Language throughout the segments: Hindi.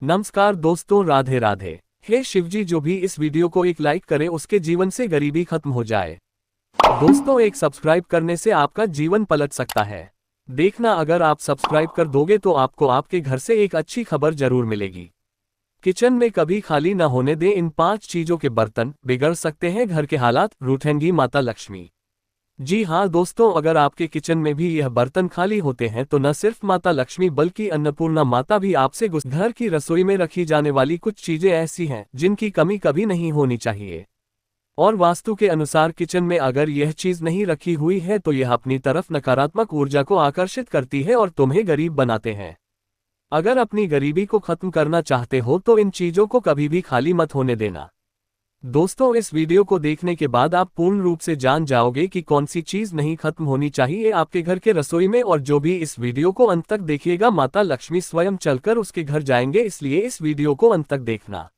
नमस्कार दोस्तों, राधे राधे। हे शिवजी, जो भी इस वीडियो को एक लाइक करे उसके जीवन से गरीबी खत्म हो जाए। दोस्तों, एक सब्सक्राइब करने से आपका जीवन पलट सकता है। देखना, अगर आप सब्सक्राइब कर दोगे तो आपको आपके घर से एक अच्छी खबर जरूर मिलेगी। किचन में कभी खाली न होने दें इन 5 चीजों के बर्तन, बिगड़ सकते हैं घर के हालात, रूठेंगी माता लक्ष्मी। जी हाँ दोस्तों, अगर आपके किचन में भी यह बर्तन खाली होते हैं तो न सिर्फ माता लक्ष्मी बल्कि अन्नपूर्णा माता भी आपसे गुस्सा। घर की रसोई में रखी जाने वाली कुछ चीजें ऐसी हैं जिनकी कमी कभी नहीं होनी चाहिए, और वास्तु के अनुसार किचन में अगर यह चीज नहीं रखी हुई है तो यह अपनी तरफ नकारात्मक ऊर्जा को आकर्षित करती है और तुम्हें गरीब बनाते हैं। अगर अपनी गरीबी को खत्म करना चाहते हो तो इन चीजों को कभी भी खाली मत होने देना। दोस्तों, इस वीडियो को देखने के बाद आप पूर्ण रूप से जान जाओगे कि कौन सी चीज नहीं खत्म होनी चाहिए आपके घर के रसोई में, और जो भी इस वीडियो को अंत तक देखिएगा माता लक्ष्मी स्वयं चलकर उसके घर जाएंगे, इसलिए इस वीडियो को अंत तक देखना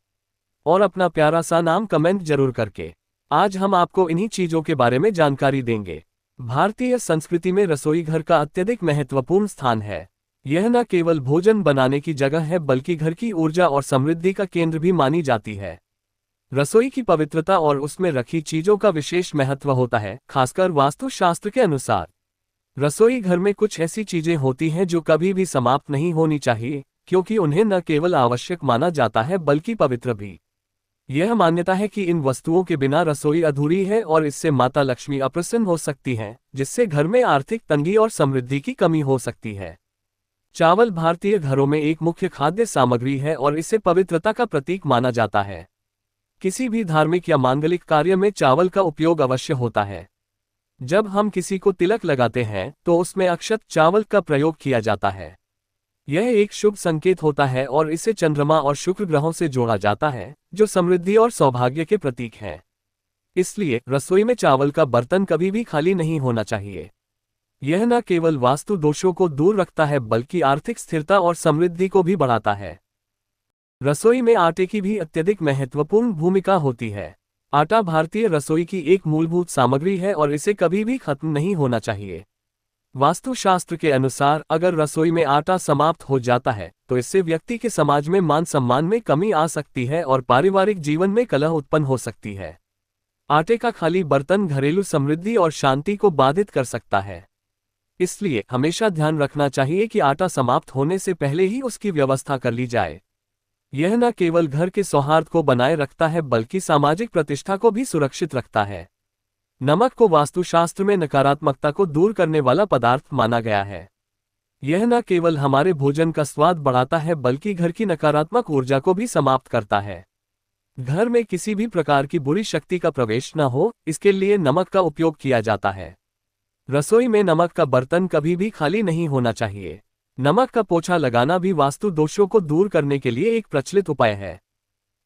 और अपना प्यारा सा नाम कमेंट जरूर करके। आज हम आपको इन्हीं चीजों के बारे में जानकारी देंगे। भारतीय संस्कृति में रसोई घर का अत्यधिक महत्वपूर्ण स्थान है। यह न केवल भोजन बनाने की जगह है बल्कि घर की ऊर्जा और समृद्धि का केंद्र भी मानी जाती है। रसोई की पवित्रता और उसमें रखी चीजों का विशेष महत्व होता है, खासकर वास्तुशास्त्र के अनुसार। रसोई घर में कुछ ऐसी चीजें होती हैं जो कभी भी समाप्त नहीं होनी चाहिए, क्योंकि उन्हें न केवल आवश्यक माना जाता है बल्कि पवित्र भी। यह मान्यता है कि इन वस्तुओं के बिना रसोई अधूरी है और इससे माता लक्ष्मी अप्रसन्न हो सकती हैं, जिससे घर में आर्थिक तंगी और समृद्धि की कमी हो सकती है। चावल भारतीय घरों में एक मुख्य खाद्य सामग्री है और इसे पवित्रता का प्रतीक माना जाता है। किसी भी धार्मिक या मांगलिक कार्य में चावल का उपयोग अवश्य होता है। जब हम किसी को तिलक लगाते हैं तो उसमें अक्षत चावल का प्रयोग किया जाता है। यह एक शुभ संकेत होता है और इसे चंद्रमा और शुक्र ग्रहों से जोड़ा जाता है, जो समृद्धि और सौभाग्य के प्रतीक हैं। इसलिए रसोई में चावल का बर्तन कभी भी खाली नहीं होना चाहिए। यह न केवल वास्तु दोषों को दूर रखता है बल्कि आर्थिक स्थिरता और समृद्धि को भी बढ़ाता है। रसोई में आटे की भी अत्यधिक महत्वपूर्ण भूमिका होती है। आटा भारतीय रसोई की एक मूलभूत सामग्री है और इसे कभी भी खत्म नहीं होना चाहिए। वास्तुशास्त्र के अनुसार अगर रसोई में आटा समाप्त हो जाता है तो इससे व्यक्ति के समाज में मान सम्मान में कमी आ सकती है और पारिवारिक जीवन में कलह उत्पन्न हो सकती है। आटे का खाली बर्तन घरेलू समृद्धि और शांति को बाधित कर सकता है। इसलिए हमेशा ध्यान रखना चाहिए कि आटा समाप्त होने से पहले ही उसकी व्यवस्था कर ली जाए। यह न केवल घर के सौहार्द को बनाए रखता है बल्कि सामाजिक प्रतिष्ठा को भी सुरक्षित रखता है। नमक को वास्तुशास्त्र में नकारात्मकता को दूर करने वाला पदार्थ माना गया है। यह न केवल हमारे भोजन का स्वाद बढ़ाता है बल्कि घर की नकारात्मक ऊर्जा को भी समाप्त करता है। घर में किसी भी प्रकार की बुरी शक्ति का प्रवेश न हो, इसके लिए नमक का उपयोग किया जाता है। रसोई में नमक का बर्तन कभी भी खाली नहीं होना चाहिए। नमक का पोछा लगाना भी वास्तु दोषों को दूर करने के लिए एक प्रचलित उपाय है।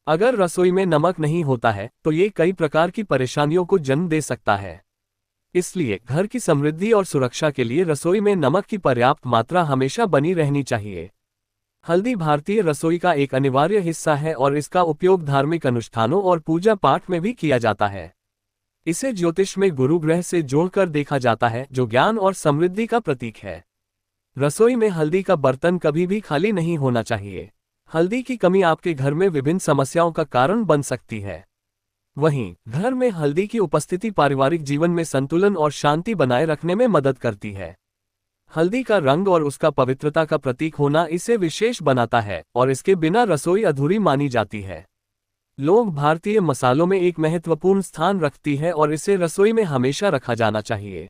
अगर रसोई में नमक नहीं होता है तो ये कई प्रकार की परेशानियों को जन्म दे सकता है। इसलिए घर की समृद्धि और सुरक्षा के लिए रसोई में नमक की पर्याप्त मात्रा हमेशा बनी रहनी चाहिए। हल्दी भारतीय रसोई का एक अनिवार्य हिस्सा है और इसका उपयोग धार्मिक अनुष्ठानों और पूजा पाठ में भी किया जाता है। इसे ज्योतिष में गुरु ग्रह से जोड़कर देखा जाता है, जो ज्ञान और समृद्धि का प्रतीक है। रसोई में हल्दी का बर्तन कभी भी खाली नहीं होना चाहिए। हल्दी की कमी आपके घर में विभिन्न समस्याओं का कारण बन सकती है। वहीं घर में हल्दी की उपस्थिति पारिवारिक जीवन में संतुलन और शांति बनाए रखने में मदद करती है। हल्दी का रंग और उसका पवित्रता का प्रतीक होना इसे विशेष बनाता है और इसके बिना रसोई अधूरी मानी जाती है। लौंग भारतीय मसालों में एक महत्वपूर्ण स्थान रखती है और इसे रसोई में हमेशा रखा जाना चाहिए।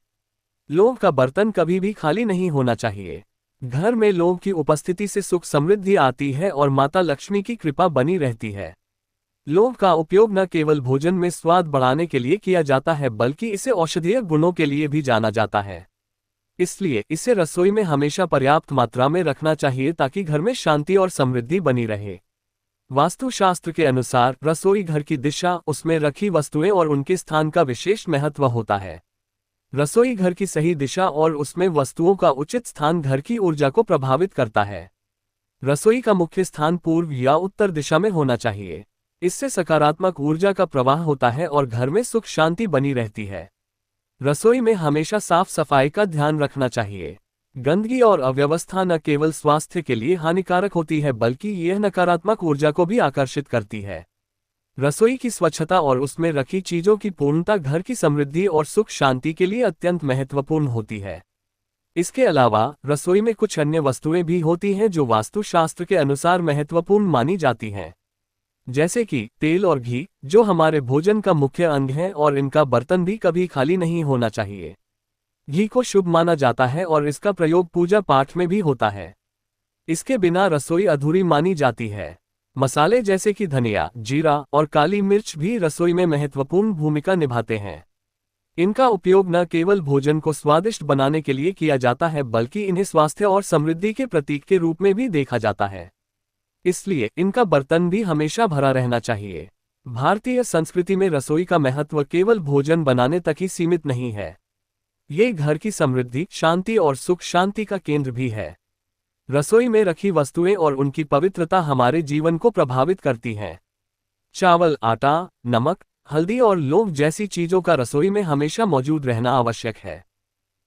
लौंग का बर्तन कभी भी खाली नहीं होना चाहिए। घर में लौंग की उपस्थिति से सुख समृद्धि आती है और माता लक्ष्मी की कृपा बनी रहती है। लौंग का उपयोग न केवल भोजन में स्वाद बढ़ाने के लिए किया जाता है बल्कि इसे औषधीय गुणों के लिए भी जाना जाता है। इसलिए इसे रसोई में हमेशा पर्याप्त मात्रा में रखना चाहिए ताकि घर में शांति और समृद्धि बनी रहे। वास्तुशास्त्र के अनुसार रसोई घर की दिशा, उसमें रखी वस्तुएं और उनके स्थान का विशेष महत्व होता है। रसोई घर की सही दिशा और उसमें वस्तुओं का उचित स्थान घर की ऊर्जा को प्रभावित करता है। रसोई का मुख्य स्थान पूर्व या उत्तर दिशा में होना चाहिए। इससे सकारात्मक ऊर्जा का प्रवाह होता है और घर में सुख शांति बनी रहती है। रसोई में हमेशा साफ सफाई का ध्यान रखना चाहिए। गंदगी और अव्यवस्था न केवल स्वास्थ्य के लिए हानिकारक होती है बल्कि यह नकारात्मक ऊर्जा को भी आकर्षित करती है। रसोई की स्वच्छता और उसमें रखी चीजों की पूर्णता घर की समृद्धि और सुख शांति के लिए अत्यंत महत्वपूर्ण होती है। इसके अलावा रसोई में कुछ अन्य वस्तुएं भी होती हैं जो वास्तुशास्त्र के अनुसार महत्वपूर्ण मानी जाती हैं, जैसे कि तेल और घी, जो हमारे भोजन का मुख्य अंग है और इनका बर्तन भी कभी खाली नहीं होना चाहिए। घी को शुभ माना जाता है और इसका प्रयोग पूजा पाठ में भी होता है। इसके बिना रसोई अधूरी मानी जाती है। मसाले जैसे कि धनिया, जीरा और काली मिर्च भी रसोई में महत्वपूर्ण भूमिका निभाते हैं। इनका उपयोग न केवल भोजन को स्वादिष्ट बनाने के लिए किया जाता है बल्कि इन्हें स्वास्थ्य और समृद्धि के प्रतीक के रूप में भी देखा जाता है। इसलिए इनका बर्तन भी हमेशा भरा रहना चाहिए। भारतीय संस्कृति में रसोई का महत्व केवल भोजन बनाने तक ही सीमित नहीं है। ये घर की समृद्धि, शांति और सुख शांति का केंद्र भी है। रसोई में रखी वस्तुएं और उनकी पवित्रता हमारे जीवन को प्रभावित करती हैं। चावल, आटा, नमक, हल्दी और लौंग जैसी चीजों का रसोई में हमेशा मौजूद रहना आवश्यक है।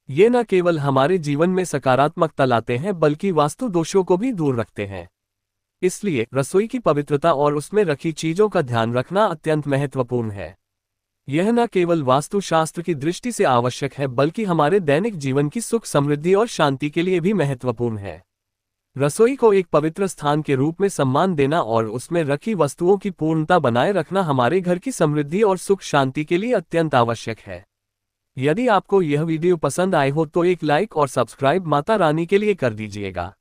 ये न केवल हमारे जीवन में सकारात्मकता लाते हैं बल्कि वास्तु दोषों को भी दूर रखते हैं। इसलिए रसोई की पवित्रता और उसमें रखी चीजों का ध्यान रखना अत्यंत महत्वपूर्ण है। यह न केवल वास्तुशास्त्र की दृष्टि से आवश्यक है बल्कि हमारे दैनिक जीवन की सुख, समृद्धि और शांति के लिए भी महत्वपूर्ण है। रसोई को एक पवित्र स्थान के रूप में सम्मान देना और उसमें रखी वस्तुओं की पूर्णता बनाए रखना हमारे घर की समृद्धि और सुख शांति के लिए अत्यंत आवश्यक है। यदि आपको यह वीडियो पसंद आए हो तो एक लाइक और सब्सक्राइब माता रानी के लिए कर दीजिएगा।